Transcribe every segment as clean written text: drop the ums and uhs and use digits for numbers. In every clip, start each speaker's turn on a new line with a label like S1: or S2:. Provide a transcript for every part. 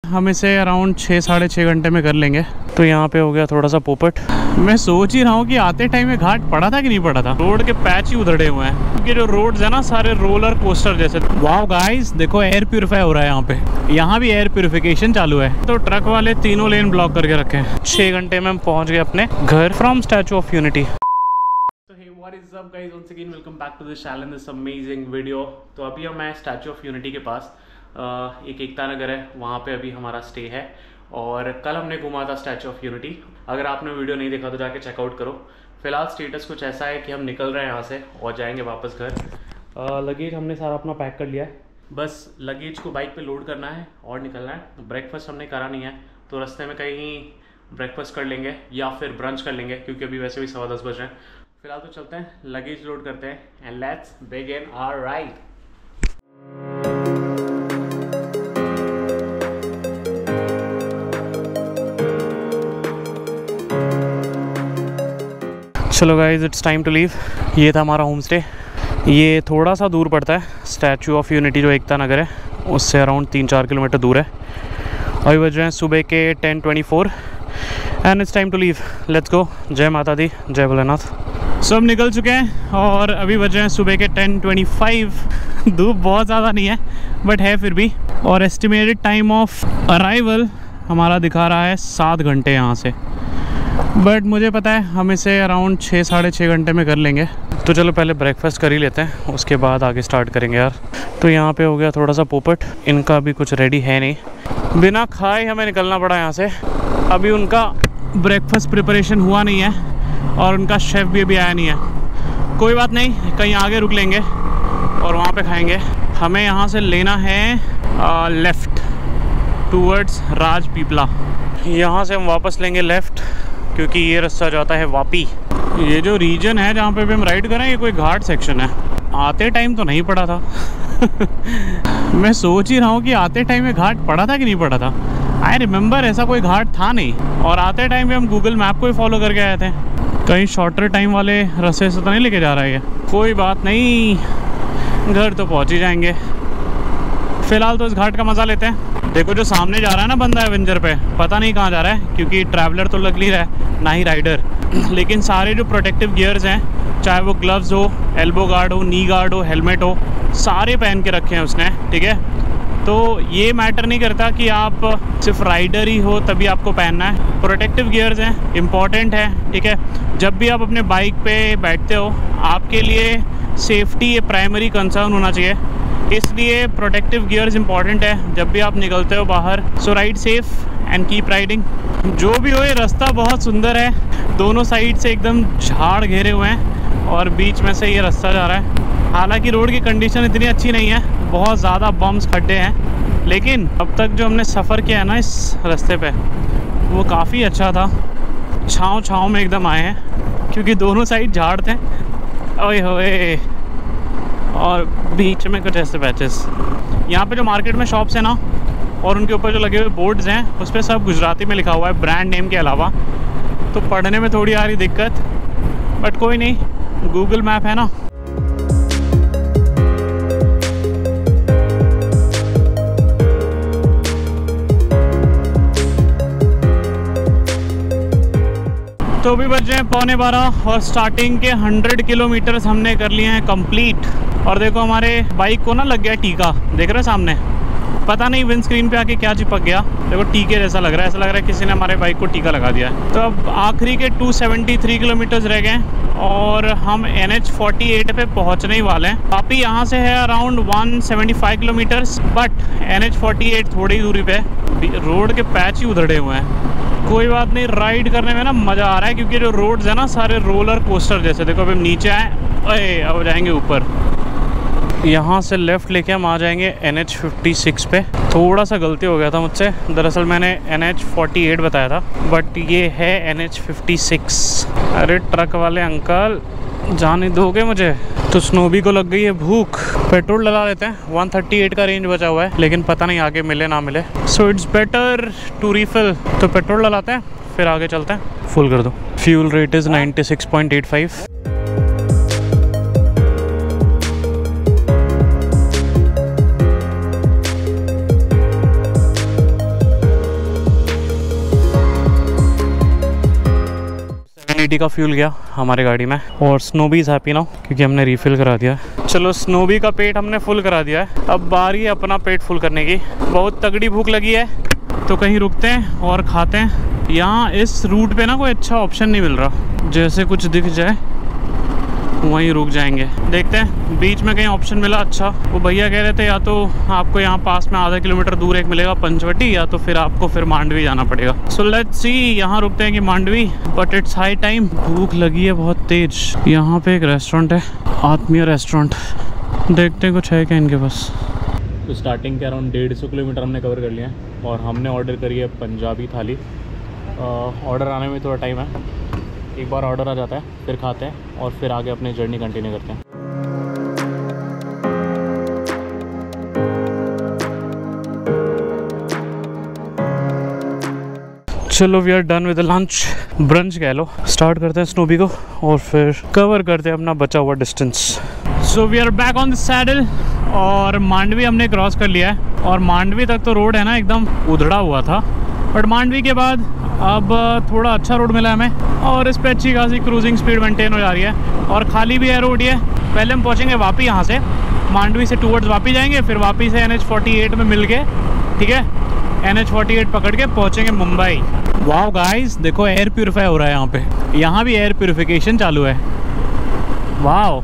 S1: हम इसे अराउंड 6-6.5 घंटे में कर लेंगे। तो यहाँ पे हो गया थोड़ा सा पोपट। मैं सोच ही रहा हूँ कि आते टाइम में घाट पड़ा था कि नहीं पड़ा था। रोड के पैच ही उधड़े हुए हैं क्योंकि जो रोड्स है ना सारे रोलर कोस्टर जैसे। वाओ गाइस, देखो एयर प्यूरिफाई हो रहा है यहाँ पे। यहाँ भी एयर प्यूरिफिकेशन चालू है। तो ट्रक वाले तीनों लेन ब्लॉक करके रखे हैं। 6 घंटे में हम पहुँच गए अपने घर from statue of unity. What is up guys, once again welcome back to this channel, this amazing video। तो अभी हम मैं स्टैचू ऑफ यूनिटी के पास एक एकता नगर है, वहाँ पे अभी हमारा स्टे है। और कल हमने घूमा था स्टैचू ऑफ यूनिटी। अगर आपने वीडियो नहीं देखा तो जाके चेकआउट करो। फिलहाल स्टेटस कुछ ऐसा है कि हम निकल रहे हैं यहाँ से और जाएंगे वापस घर। लगेज हमने सारा अपना पैक कर लिया है, बस लगेज को बाइक पे लोड करना है और निकलना है। ब्रेकफास्ट हमने करा नहीं है, तो रास्ते में कहीं ब्रेकफास्ट कर लेंगे या फिर ब्रंच कर लेंगे क्योंकि अभी वैसे भी 10:15 बज रहे हैं। फिलहाल तो चलते हैं, लगेज लोड करते हैं and let's begin our ride. चलो guys, it's time to leave. ये था हमारा होम स्टे। ये थोड़ा सा दूर पड़ता है स्टैचू ऑफ यूनिटी जो एकता नगर है उससे अराउंड 3-4 किलोमीटर दूर है। अभी बज रहे हैं सुबह के 10:24 and it's time to leave. Let's go. जय माता दी, जय भोलेनाथ। सब निकल चुके हैं और अभी बज रहे हैं सुबह के 10:25। धूप बहुत ज़्यादा नहीं है बट है फिर भी। और एस्टिमेटेड टाइम ऑफ अराइवल हमारा दिखा रहा है 7 घंटे यहाँ से, बट मुझे पता है हम इसे अराउंड 6-6.5 घंटे में कर लेंगे। तो चलो पहले ब्रेकफास्ट कर ही लेते हैं, उसके बाद आगे स्टार्ट करेंगे यार। तो यहाँ पे हो गया थोड़ा सा पोपट। इनका भी कुछ रेडी है नहीं, बिना खाए हमें निकलना पड़ा यहाँ से। अभी उनका ब्रेकफास्ट प्रिपरेशन हुआ नहीं है और उनका शेफ़ भी अभी आया नहीं है। कोई बात नहीं, कहीं आगे रुक लेंगे और वहाँ पे खाएंगे। हमें यहाँ से लेना है लेफ़्ट टूवर्ड्स राजपीपला। यहाँ से हम वापस लेंगे लेफ़्ट क्योंकि ये रास्ता जाता है वापी। ये जो रीजन है जहाँ पे भी हम राइड करें, ये कोई घाट सेक्शन है। आते टाइम तो नहीं पड़ा था। मैं सोच ही रहा हूँ कि आते टाइम में घाट पड़ा था कि नहीं पड़ा था। आई रिमेंबर ऐसा कोई घाट था नहीं। और आते टाइम पे हम गूगल मैप को ही फॉलो करके आए थे। कहीं शॉर्टर टाइम वाले रास्ते से तो नहीं लेके जा रहा है ये। कोई बात नहीं, घर तो पहुंच ही जाएंगे। फिलहाल तो इस घाट का मज़ा लेते हैं। देखो जो सामने जा रहा है ना बंदा एवेंजर पे, पता नहीं कहाँ जा रहा है क्योंकि ट्रैवलर तो लग नहीं रहा है ना ही राइडर। लेकिन सारे जो प्रोटेक्टिव गियर्स हैं, चाहे वो ग्लव्स हो, एल्बो गार्ड हो, नी गार्ड हो, हेलमेट हो, सारे पहन के रखे हैं उसने। ठीक है, तो ये मैटर नहीं करता कि आप सिर्फ राइडर ही हो तभी आपको पहनना है। प्रोटेक्टिव गियर्स हैं, इम्पॉर्टेंट है। ठीक है, जब भी आप अपने बाइक पे बैठते हो आपके लिए सेफ्टी ये प्राइमरी कंसर्न होना चाहिए, इसलिए प्रोटेक्टिव गियर्स इंपॉर्टेंट है जब भी आप निकलते हो बाहर। So ride safe and keep riding. जो भी हो, ये रास्ता बहुत सुंदर है। दोनों साइड से एकदम झाड़ घेरे हुए हैं और बीच में से ये रास्ता जा रहा है। हालांकि रोड की कंडीशन इतनी अच्छी नहीं है, बहुत ज़्यादा बम्स खड्डे हैं, लेकिन अब तक जो हमने सफ़र किया है ना इस रास्ते पे वो काफ़ी अच्छा था। छाँव में एकदम आए हैं क्योंकि दोनों साइड झाड़ थे। ओए होए, और बीच में कुछ ऐसे पैचेस। यहाँ पे जो मार्केट में शॉप्स हैं ना और उनके ऊपर जो लगे हुए बोर्ड्स हैं उस पर सब गुजराती में लिखा हुआ है ब्रांड नेम के अलावा। तो पढ़ने में थोड़ी आ रही दिक्कत, बट कोई नहीं, गूगल मैप है ना। तो भी बज रहे हैं 11:15 और स्टार्टिंग के 100 किलोमीटर्स हमने कर लिए हैं कंप्लीट। और देखो हमारे बाइक को ना लग गया टीका, देख रहे हो सामने। पता नहीं विंड स्क्रीन पे आके क्या चिपक गया, देखो टीके जैसा लग रहा है। ऐसा लग रहा है किसी ने हमारे बाइक को टीका लगा दिया है। तो अब आखिरी के 273 किलोमीटर्स रह गए और हम NH48 पे पहुंचने ही वाले हैं। वापी यहाँ से है अराउंड 175 किलोमीटर्स, बट NH48 थोड़ी ही दूरी पे। रोड के पैच ही उधड़े हुए हैं। कोई बात नहीं, राइड करने में ना मज़ा आ रहा है क्योंकि जो रोड्स है ना सारे रोलर कोस्टर जैसे। देखो अभी हम नीचे आए, अब जाएंगे ऊपर। यहाँ से लेफ़्ट लेके हम आ जाएंगे NH56 पे। थोड़ा सा गलती हो गया था मुझसे, दरअसल मैंने NH48 बताया था बट ये है NH56। अरे ट्रक वाले अंकल, जाने दोगे मुझे? तो स्नोबी को लग गई है भूख। पेट्रोल डला लेते हैं, 138 का रेंज बचा हुआ है, लेकिन पता नहीं आगे मिले ना मिले। So it's better to refill. तो पेट्रोल डलाते हैं फिर आगे चलते हैं। फुल कर दो। Fuel rate is 96.85। यूनिटी का फ्यूल गया हमारे गाड़ी में और स्नोबी इज़ हैप्पी नाउ क्योंकि हमने रिफ़िल करा दिया है। चलो स्नोबी का पेट हमने फुल करा दिया है, अब बारी है अपना पेट फुल करने की। बहुत तगड़ी भूख लगी है तो कहीं रुकते हैं और खाते हैं। यहाँ इस रूट पे ना कोई अच्छा ऑप्शन नहीं मिल रहा, जैसे कुछ दिख जाए वहीं रुक जाएंगे। देखते हैं बीच में कहीं ऑप्शन मिला अच्छा। वो भैया कह रहे थे या तो आपको यहाँ पास में आधा किलोमीटर दूर एक मिलेगा पंचवटी, या तो फिर आपको फिर मांडवी जाना पड़ेगा। सो लेट्स सी यहाँ रुकते हैं कि Mandvi, but it's high time. भूख लगी है बहुत तेज। यहाँ पे एक रेस्टोरेंट है, आत्मीय रेस्टोरेंट, देखते हैं कुछ है क्या इनके पास। तो स्टार्टिंग के अराउंड 150 किलोमीटर हमने कवर कर लिया है और हमने ऑर्डर करी है पंजाबी थाली। ऑर्डर आने में थोड़ा टाइम है, एक बार ऑर्डर आ जाता है फिर खाते हैं और फिर आगे अपनी जर्नी कंटिन्यू करते हैं। चलो we are done with the lunch, brunch कह लो। स्टार्ट करते हैं स्नोबी को और फिर कवर करते हैं अपना बचा हुआ distance. So we are back on the saddle और मांडवी हमने क्रॉस कर लिया है। और मांडवी तक तो रोड है ना एकदम उधड़ा हुआ था, बट मांडवी के बाद अब थोड़ा अच्छा रोड मिला हमें और इस पे अच्छी खासी क्रूजिंग स्पीड मेंटेन हो जा रही है और खाली भी है रोड ये। पहले हम पहुंचेंगे वापी, यहाँ से मांडवी से टूवर्ड्स वापी जाएंगे, फिर वापी से NH48 में मिल के, ठीक है, NH48 पकड़ के पहुंचेंगे मुंबई। वाह गाइस देखो एयर प्यूरीफाई हो रहा है यहाँ पे, यहाँ भी एयर प्यूरिफिकेशन चालू है। वाह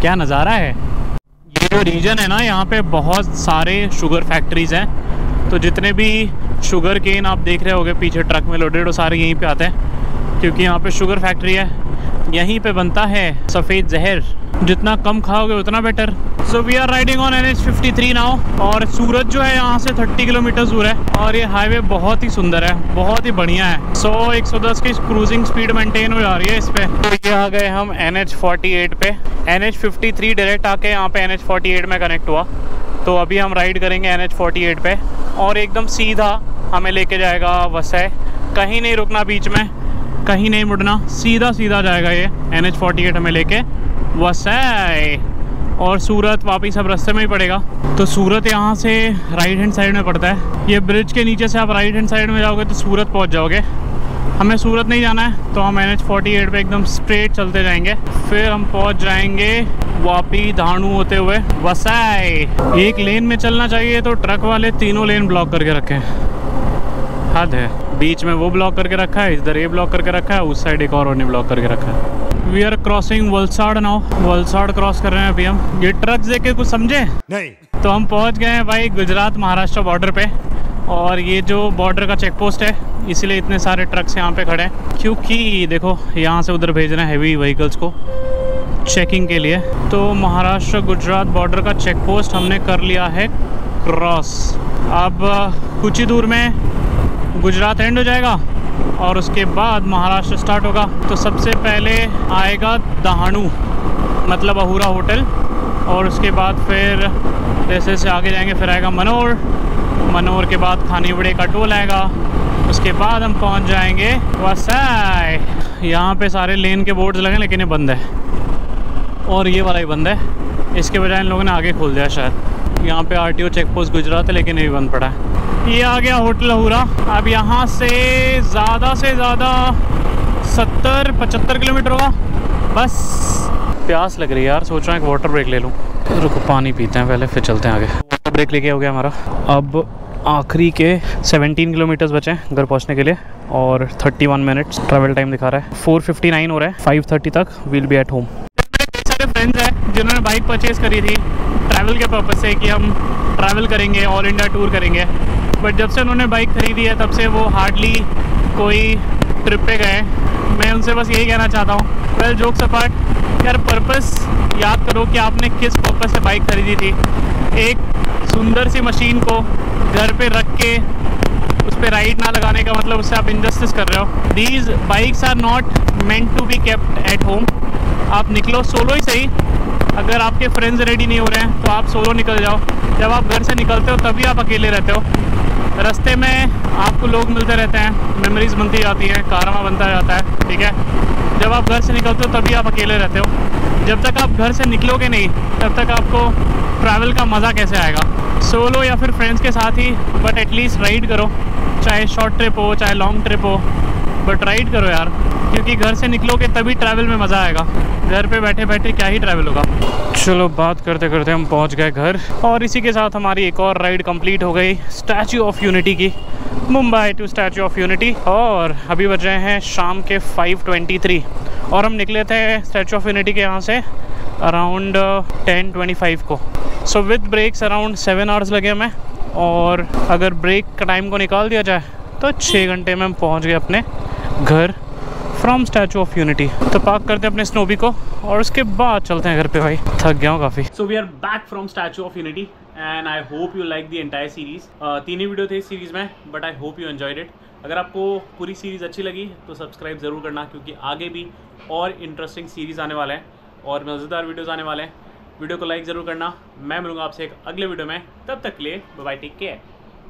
S1: क्या नज़ारा है। ये जो रीजन है ना, यहाँ पे बहुत सारे शुगर फैक्ट्रीज़ हैं, तो जितने भी शुगर केन आप देख रहे होगे पीछे ट्रक में लोडेड, वो सारे यहीं पे आते हैं क्योंकि यहाँ पे शुगर फैक्ट्री है। यहीं पे बनता है सफ़ेद जहर, जितना कम खाओगे उतना better. So we are riding on NH53 now और सूरत जो है यहाँ से 30 किलोमीटर दूर है और ये हाईवे बहुत ही सुंदर है, बहुत ही बढ़िया है। 100-110 की क्रूजिंग स्पीड मेंटेन हो जा रही है इस पे। तो ये आ गए हम NH48 पे। NH53 डायरेक्ट आके यहाँ पे NH48 में कनेक्ट हुआ, तो अभी हम राइड करेंगे NH48 पे और एकदम सीधा हमें लेके जाएगा वसई। कहीं नहीं रुकना बीच में, कहीं नहीं मुड़ना, सीधा सीधा जाएगा ये NH48 हमें लेके वसई। और सूरत वापस सब रास्ते में ही पड़ेगा। तो सूरत यहाँ से राइट हैंड साइड में पड़ता है, ये ब्रिज के नीचे से आप राइट हैंड साइड में जाओगे तो सूरत पहुँच जाओगे। हमें सूरत नहीं जाना है तो हम NH48 पे एकदम स्ट्रेट चलते जाएंगे, फिर हम पहुँच जाएंगे वापी धाणू होते हुए वसई। एक लेन में चलना चाहिए तो ट्रक वाले तीनों लेन ब्लॉक करके रखे हैं, हद है। बीच में वो ब्लॉक करके रखा है, इधर ये ब्लॉक करके रखा है, उस साइड एक और ने ब्लॉक करके रखा है। We are crossing Valsad now, Valsad cross कर रहे हैं अभी हम। ये ट्रक देख के कुछ समझे नहीं? तो हम पहुंच गए हैं भाई गुजरात महाराष्ट्र बॉर्डर पे और ये जो बॉर्डर का चेक पोस्ट है इसलिए इतने सारे ट्रक्स यहाँ पे खड़े हैं, क्योंकि देखो यहाँ से उधर भेज रहे हैं हैवी व्हीकल्स को चेकिंग के लिए। तो महाराष्ट्र गुजरात बॉर्डर का चेक पोस्ट हमने कर लिया है क्रॉस। अब कुछ ही दूर में गुजरात एंड हो जाएगा और उसके बाद महाराष्ट्र स्टार्ट होगा। तो सबसे पहले आएगा दहाणू, मतलब अहूरा होटल, और उसके बाद फिर जैसे से आगे जाएंगे फिर आएगा मनोर, मनोर के बाद खानीबड़े का टोल आएगा, उसके बाद हम पहुंच जाएंगे वसई। यहाँ पे सारे लेन के बोर्ड्स लगे लेकिन ये बंद है और ये वाला ही बंद है, इसके बजाय इन लोगों ने आगे खोल दिया शायद। यहाँ पे RTO चेक पोस्ट गुजरात है लेकिन ये भी बंद पड़ा है। ये आ गया होटल अहूरा। अब यहाँ से ज़्यादा 70-75 किलोमीटर होगा बस। प्यास लग रही है यार, सोच रहा हूँ एक वाटर ब्रेक ले लूँ। रुको पानी पीते हैं पहले फिर चलते हैं आगे। वाटर ब्रेक लेके हो गया हमारा। अब आखिरी के 17 किलोमीटर्स बचे हैं घर पहुँचने के लिए और 31 मिनट्स ट्रैवल टाइम दिखा रहा है। 4:59 हो रहा है, 5:30 तक वील बी एट होम। मेरे सारे फ्रेंड्स हैं जिन्होंने बाइक परचेज़ करी थी ट्रैवल के पर्पज़ से कि हम ट्रैवल करेंगे, ऑल इंडिया टूर करेंगे, बट जब से उन्होंने बाइक खरीदी है तब से वो हार्डली कोई ट्रिप पे गए। मैं उनसे बस यही कहना चाहता हूँ, वेल जोक्स अपार्ट, यार पर्पस याद करो कि आपने किस पर्पस से बाइक खरीदी थी। एक सुंदर सी मशीन को घर पे रख के उस पर राइड ना लगाने का मतलब उससे आप इनजस्टिस कर रहे हो। These bikes are not meant to be kept at home. आप निकलो सोलो ही सही, अगर आपके फ्रेंड्स रेडी नहीं हो रहे हैं तो आप सोलो निकल जाओ। जब आप घर से निकलते हो तभी आप अकेले रहते हो, रास्ते में आपको लोग मिलते रहते हैं, मेमोरीज बनती जाती हैं, कारवा बनता जाता है, ठीक है। जब आप घर से निकलते हो तभी आप अकेले रहते हो। जब तक आप घर से निकलोगे नहीं तब तक आपको ट्रैवल का मज़ा कैसे आएगा। सोलो या फिर फ्रेंड्स के साथ ही, बट एटलीस्ट राइड करो, चाहे शॉर्ट ट्रिप हो चाहे लॉन्ग ट्रिप हो, बट राइड करो यार, क्योंकि घर से निकलोगे तभी ट्रैवल में मज़ा आएगा। घर पे बैठे बैठे क्या ही ट्रैवल होगा। चलो बात करते करते हम पहुंच गए घर, और इसी के साथ हमारी एक और राइड कंप्लीट हो गई स्टैचू ऑफ यूनिटी की, Mumbai to statue of unity. और अभी बज रहे हैं शाम के 5:23 और हम निकले थे स्टैचू ऑफ यूनिटी के यहाँ से अराउंड 10:25 को। So with breaks around 7 hours लगे हमें, और अगर ब्रेक का टाइम को निकाल दिया जाए तो 6 घंटे में हम पहुँच गए अपने घर फ्रॉम स्टैचू ऑफ यूनिटी। तो पार्क करते हैं अपने स्नोबी को और उसके बाद चलते हैं घर पे। भाई थक गया हूँ काफ़ी। So we are back from statue of unity and I hope you like the entire series. 3 ही वीडियो थे इस सीरीज़ में, but I hope you enjoyed it. अगर आपको पूरी सीरीज़ अच्छी लगी तो सब्सक्राइब ज़रूर करना, क्योंकि आगे भी और इंटरेस्टिंग सीरीज़ आने वाले हैं और मज़ेदार वीडियोज़ आने वाले हैं। वीडियो को लाइक ज़रूर करना। मैं मिलूँगा आपसे एक अगले वीडियो में, तब तक के लिए बाय बाय, टेक केयर।